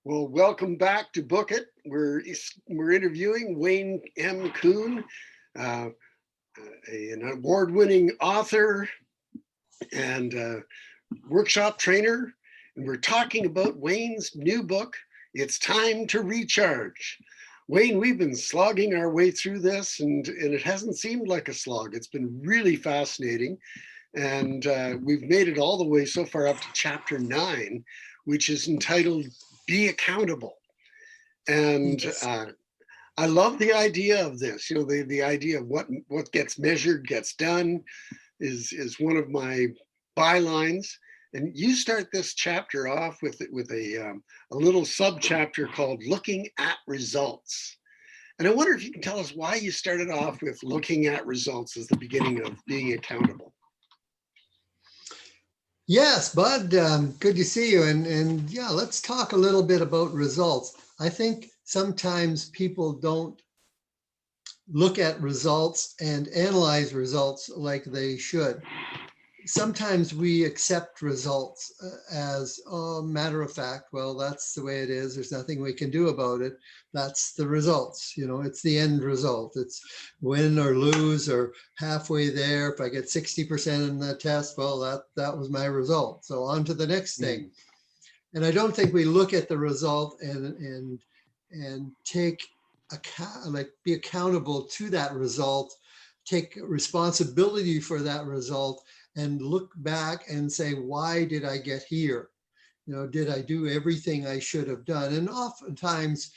Well, welcome back to Book It. We're interviewing Wayne M Kuhn, uh, an award-winning author and workshop trainer, and we're talking about Wayne's new book, It's Time to Recharge. Wayne, we've been slogging our way through this, and it hasn't seemed like a slog. It's been really fascinating, and we've made it all the way so far up to chapter 9, which is entitled Be Accountable. And Yes. I love the idea of this. You know, the idea of what gets measured gets done is one of my bylines. And you start this chapter off with a little subchapter called "Looking at Results." And I wonder if you can tell us why you started off with looking at results as the beginning of being accountable. Yes, Bud, good to see you. And yeah, let's talk a little bit about results. I think sometimes people don't look at results and analyze results like they should. Sometimes we accept results as a matter of fact. Well, that's the way it is. There's nothing we can do about it. That's the results. You know, it's the end result. It's win or lose or halfway there. If I get 60% in the test, well, that was my result. So on to the next thing. And I don't think we look at the result and take be accountable to that result, take responsibility for that result, and look back and say, why did I get here? You know, did I do everything I should have done? And oftentimes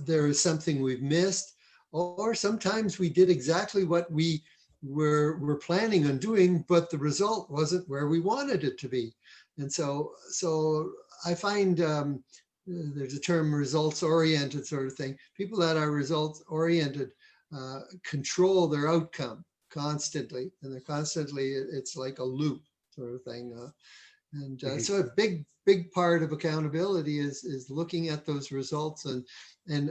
there is something we've missed, or sometimes we did exactly what we were planning on doing, but the result wasn't where we wanted it to be. And so I find there's a term results oriented sort of thing. People that are results oriented control their outcome constantly, and they're constantly, it's like a loop sort of thing. So a big part of accountability is looking at those results and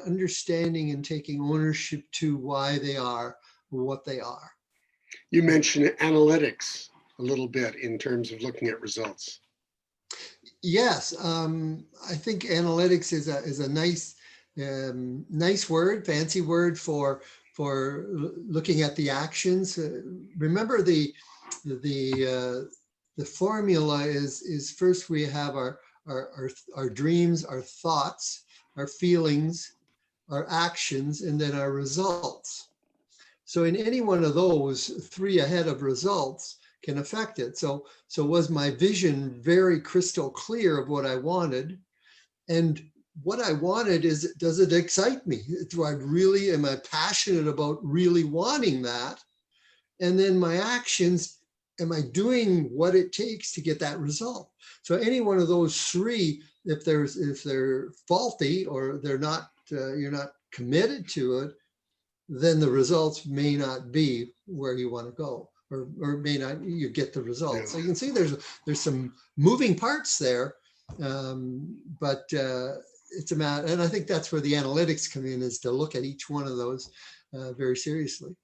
understanding and taking ownership to why they are what they are. You mentioned analytics a little bit in terms of looking at results. Yes, I think analytics is a nice word, fancy word for looking at the actions. Remember the formula is first we have our dreams, our thoughts, our feelings, our actions, and then our results. So in any one of those, 3 ahead of results can affect it. So was my vision very crystal clear of what I wanted? And what I wanted is, does it excite me? Am I passionate about really wanting that? And then my actions, am I doing what it takes to get that result? So any one of those 3, if they're faulty or they're not, you're not committed to it, then the results may not be where you want to go, or may not you get the results. Yeah. So you can see there's some moving parts there, but it's a matter, and I think that's where the analytics come in, is to look at each one of those very seriously.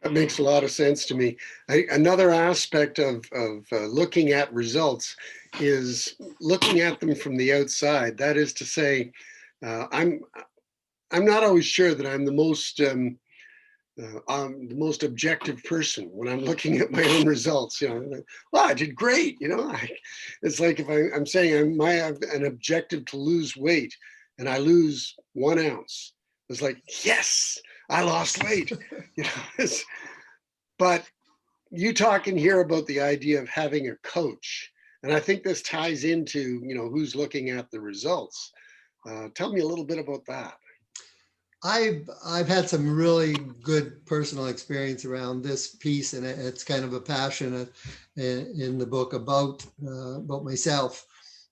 That makes a lot of sense to me. Another aspect of looking at results is looking at them from the outside. That is to say, I'm not always sure that I'm the most objective person when I'm looking at my own results. You know, well, I did great. You know, it's like if I'm saying I have an objective to lose weight, and I lose 1 ounce. It's like, yes, I lost weight. You know, but you talking here about the idea of having a coach, and I think this ties into, you know, who's looking at the results. Tell me a little bit about that. I've had some really good personal experience around this piece, and it's kind of a passion in the book about myself,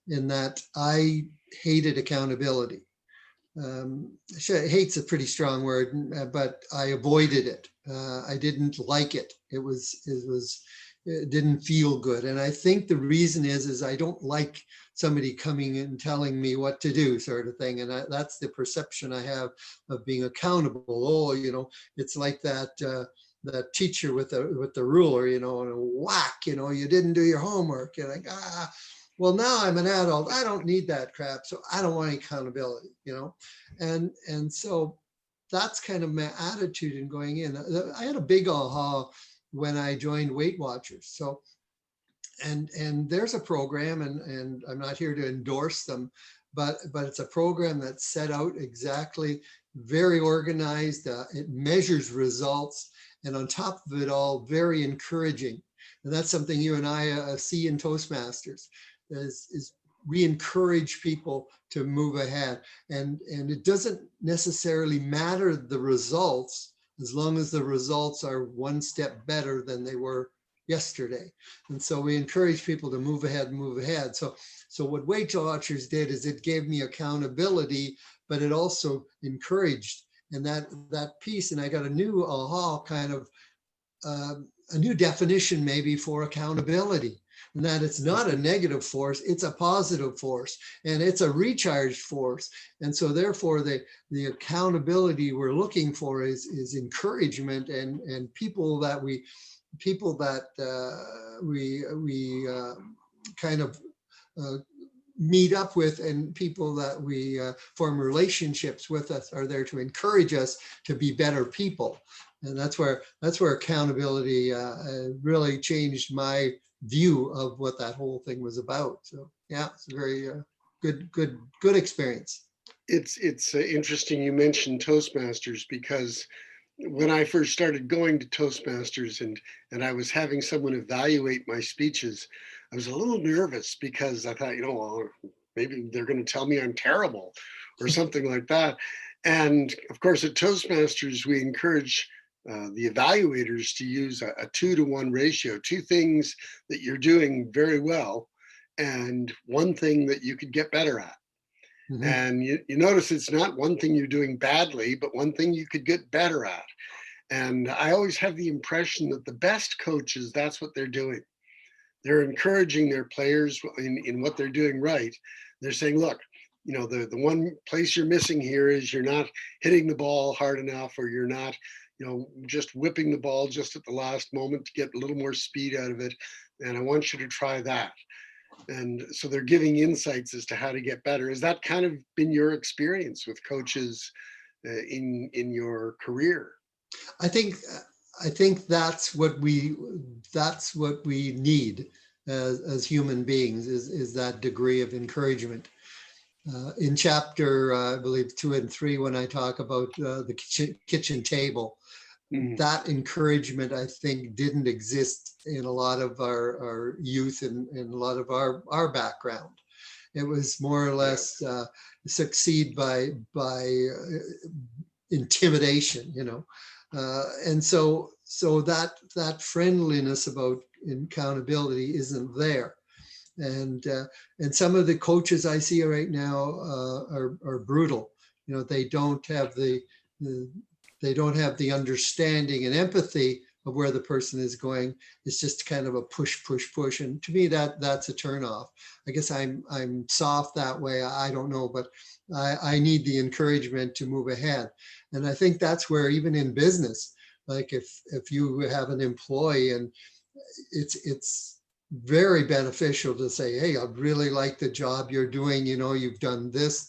in that I hated accountability. Hate's a pretty strong word, but I avoided it. I didn't like it. It didn't feel good. And I think the reason is I don't like somebody coming and telling me what to do, sort of thing. And that's the perception I have of being accountable. Oh, you know, it's like that teacher with the ruler, you know, and a whack, you know, you didn't do your homework. You're like, well, now I'm an adult. I don't need that crap. So I don't want any accountability, you know? And so that's kind of my attitude in going in. I had a big aha when I joined Weight Watchers. So, and there's a program, and I'm not here to endorse them, but it's a program that's set out exactly, very organized. It measures results, and on top of it all, very encouraging. And that's something you and I see in Toastmasters, is we encourage people to move ahead. And it doesn't necessarily matter the results, as long as the results are one step better than they were yesterday. And so we encourage people to move ahead and move ahead. So what Weight Watchers did is it gave me accountability, but it also encouraged. And that piece, and I got a new aha, kind of a new definition maybe for accountability, and that it's not a negative force, it's a positive force, and it's a recharged force. And so therefore the accountability we're looking for is encouragement, and people that we kind of meet up with, and people that we form relationships with us are there to encourage us to be better people. And that's where accountability really changed my view of what that whole thing was about. So yeah, it's a very good experience. It's interesting you mentioned Toastmasters, because when I first started going to Toastmasters and I was having someone evaluate my speeches, I was a little nervous because I thought, well, maybe they're going to tell me I'm terrible or something like that. And of course, at Toastmasters, we encourage the evaluators to use a 2-to-1 ratio, two things that you're doing very well and one thing that you could get better at. Mm-hmm. And you notice it's not one thing you're doing badly, but one thing you could get better at. And I always have the impression that the best coaches, that's what they're doing. They're encouraging their players in what they're doing right. They're saying, look, the one place you're missing here is you're not hitting the ball hard enough, or you're not, just whipping the ball just at the last moment to get a little more speed out of it. And I want you to try that. And so they're giving insights as to how to get better. Has that kind of been your experience with coaches in your career? I think that's what we need as human beings, is that degree of encouragement. In chapter, I believe 2 and 3, when I talk about the kitchen table, that encouragement, I think, didn't exist in a lot of our youth and a lot of our background. It was more or less succeed by intimidation, and so that friendliness about accountability isn't there. And some of the coaches I see right now are brutal. They don't have the understanding and empathy of where the person is going. It's just kind of a push. And to me, that's a turnoff. I guess I'm soft that way. I don't know, but I need the encouragement to move ahead. And I think that's where, even in business, like if you have an employee, and it's very beneficial to say, hey, I really like the job you're doing. You've done this,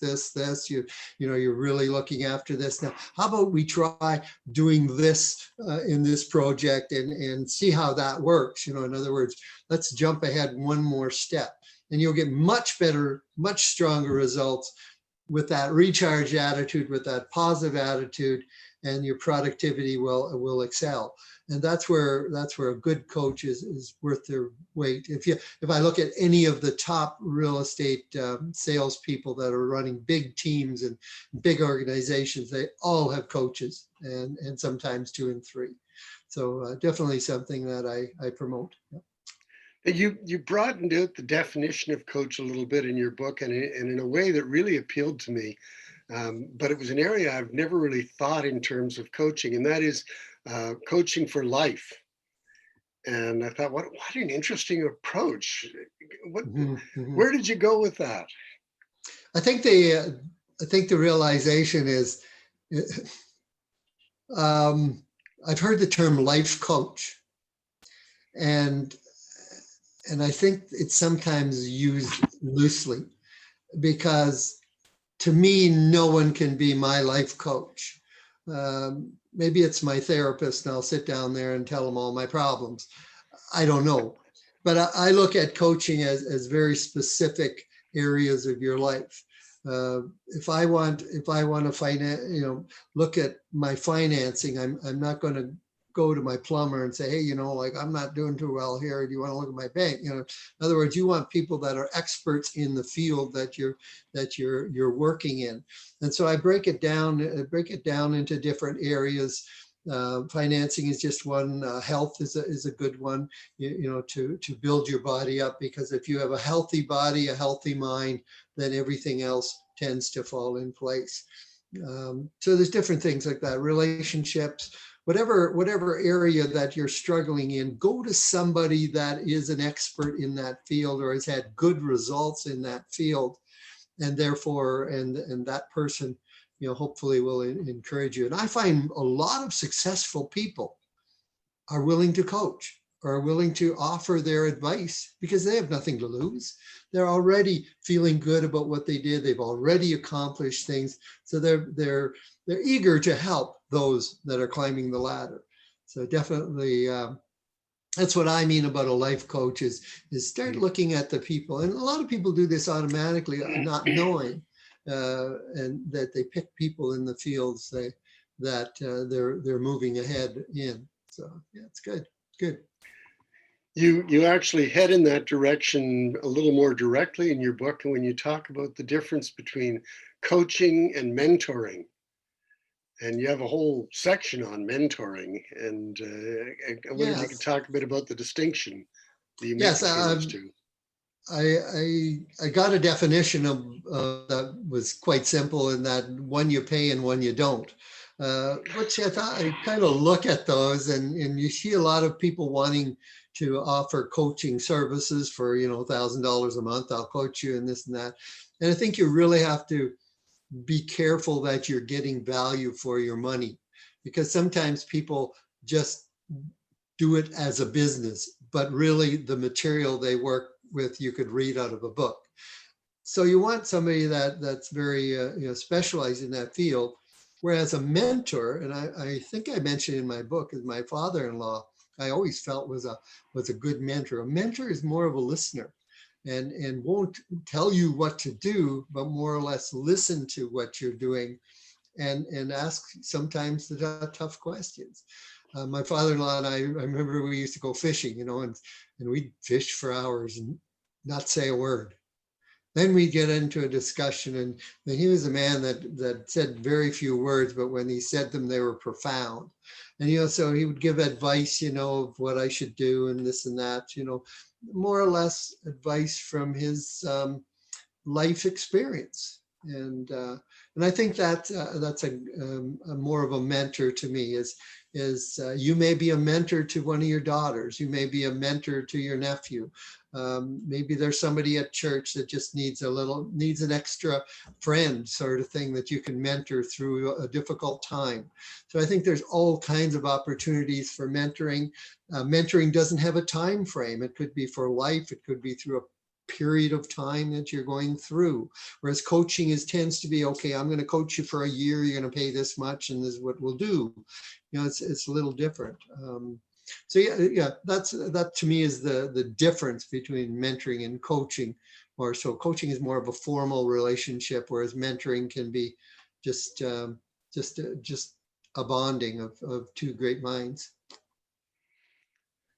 you're really looking after this. Now, how about we try doing this in this project and see how that works? In other words, let's jump ahead one more step, and you'll get much better, much stronger results with that recharge attitude, with that positive attitude, and your productivity will excel. And that's where a good coach is worth their weight. If I look at any of the top real estate salespeople that are running big teams and big organizations, they all have coaches, and sometimes 2 and 3. So definitely something that I promote. Yeah. You broadened out the definition of coach a little bit in your book, and in a way that really appealed to me. But it was an area I've never really thought in terms of coaching, and that is coaching for life. And I thought, what an interesting approach. Where did you go with that? I think the realization is, I've heard the term life coach, and and I think it's sometimes used loosely, because to me, no one can be my life coach. Maybe it's my therapist and I'll sit down there and tell them all my problems. I don't know. But I look at coaching as very specific areas of your life. If I want to look at my financing, I'm not going to go to my plumber and say, hey, like, I'm not doing too well here. Do you want to look at my bank? In other words, you want people that are experts in the field that you're working in. And so I break it down into different areas. Financing is just one. Health is a good one, to build your body up, because if you have a healthy body, a healthy mind, then everything else tends to fall in place. So there's different things like that. Relationships, whatever area that you're struggling in, go to somebody that is an expert in that field or has had good results in that field, and therefore, and that person, hopefully will encourage you. And I find a lot of successful people are willing to coach, or are willing to offer their advice, because they have nothing to lose. They're already feeling good about what they did. They've already accomplished things. So they're eager to help those that are climbing the ladder. So definitely, that's what I mean about a life coach is start looking at the people. And a lot of people do this automatically, not knowing, and that they pick people in the fields that they're moving ahead in. So yeah, it's good. Good. You actually head in that direction a little more directly in your book, and when you talk about the difference between coaching and mentoring. And you have a whole section on mentoring, and I wonder if you could Yes. talk a bit about the distinction that you make Yes. between those two. I got a definition of that was quite simple, in that one you pay and one you don't. Which I thought, I kind of look at those, and you see a lot of people wanting to offer coaching services for $1,000 a month. I'll coach you and this and that. And I think you really have to be careful that you're getting value for your money, because sometimes people just do it as a business, but really the material they work with, you could read out of a book. So you want somebody that's very specialized in that field. Whereas a mentor, and I think I mentioned in my book, is my father-in-law, I always felt was a good mentor. A mentor is more of a listener, and won't tell you what to do, but more or less listen to what you're doing, and ask sometimes the tough questions. My father-in-law and I remember we used to go fishing, and we'd fish for hours and not say a word. Then we'd get into a discussion, and he was a man that said very few words, but when he said them, they were profound. And so he would give advice, of what I should do and this and that, more or less advice from his life experience. And I think that that's a more of a mentor to me. Is you may be a mentor to one of your daughters, you may be a mentor to your nephew. Maybe there's somebody at church that just needs an extra friend, sort of thing, that you can mentor through a difficult time. So I think there's all kinds of opportunities for mentoring. Mentoring doesn't have a time frame. It could be for life. It could be through a period of time that you're going through. Whereas coaching tends to be, okay, I'm going to coach you for a year, you're going to pay this much, and this is what we'll do. It's a little different. So yeah, that to me is the difference between mentoring and coaching. Or so coaching is more of a formal relationship, whereas mentoring can be just a bonding of two great minds.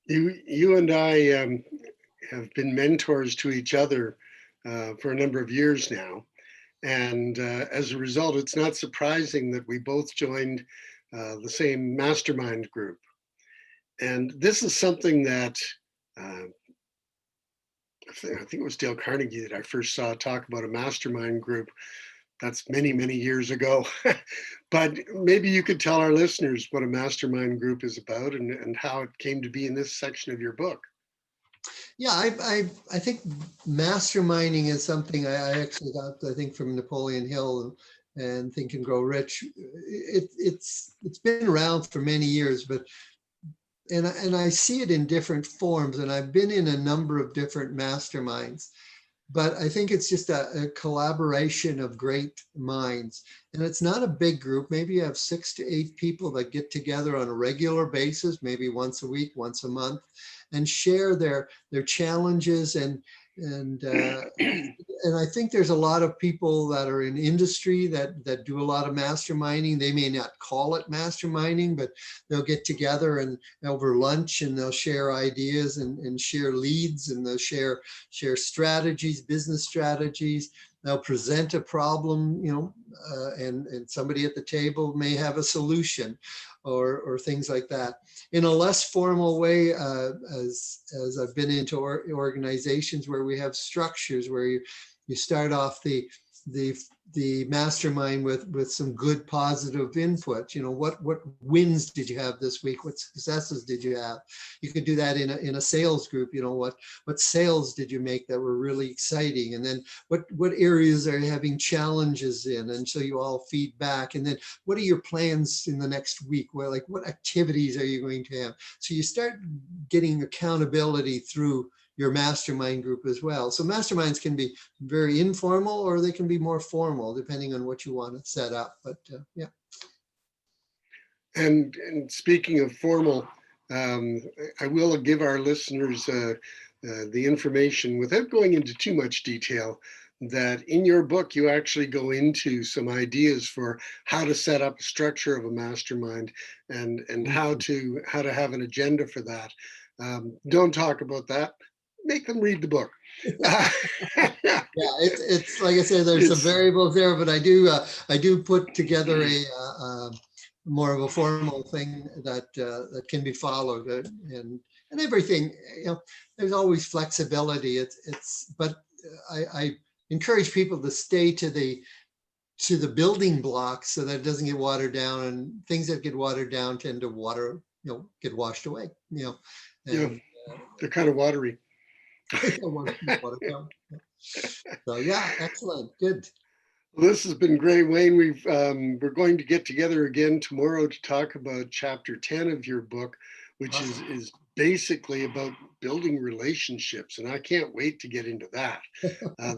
You and I have been mentors to each other for a number of years now. And as a result, it's not surprising that we both joined the same mastermind group. And this is something that I think it was Dale Carnegie that I first saw talk about a mastermind group. That's many, many years ago. But maybe you could tell our listeners what a mastermind group is about, and how it came to be in this section of your book. Yeah, I think masterminding is something I actually got, I think, from Napoleon Hill and Think and Grow Rich. It's been around for many years, but and I see it in different forms, and I've been in a number of different masterminds, but I think it's just a collaboration of great minds. And it's not a big group. Maybe you have 6 to 8 people that get together on a regular basis, maybe once a week, once a month, and share their challenges and I think there's a lot of people that are in industry that do a lot of masterminding. They may not call it masterminding, but they'll get together and over lunch and they'll share ideas and share leads, and they'll share strategies, business strategies. They'll present a problem, and somebody at the table may have a solution or things like that. In a less formal way, as I've been into organizations where we have structures where you start off the mastermind with some good positive input. What wins did you have this week? What successes did you have? You could do that in a sales group. What sales did you make that were really exciting? And then what areas are you having challenges in? And so you all feed back. And then what are your plans in the next week? What activities are you going to have? So you start getting accountability through your mastermind group as well. So masterminds can be very informal or they can be more formal depending on what you want to set up. But yeah. And speaking of formal, I will give our listeners the information without going into too much detail that in your book, you actually go into some ideas for how to set up a structure of a mastermind and how to have an agenda for that. Don't talk about that. Make them read the book. Yeah, it's like I said, there's some variables there, but I do put together a more of a formal thing that can be followed, and everything. There's always flexibility. But I encourage people to stay to the building blocks so that it doesn't get watered down, and things that get watered down tend to get washed away. And, they're kind of watery. So yeah, excellent, good. Well, this has been great, Wayne. We're going to get together again tomorrow to talk about chapter 10 of your book, which is basically about building relationships, and I can't wait to get into that.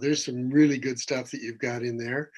There's some really good stuff that you've got in there.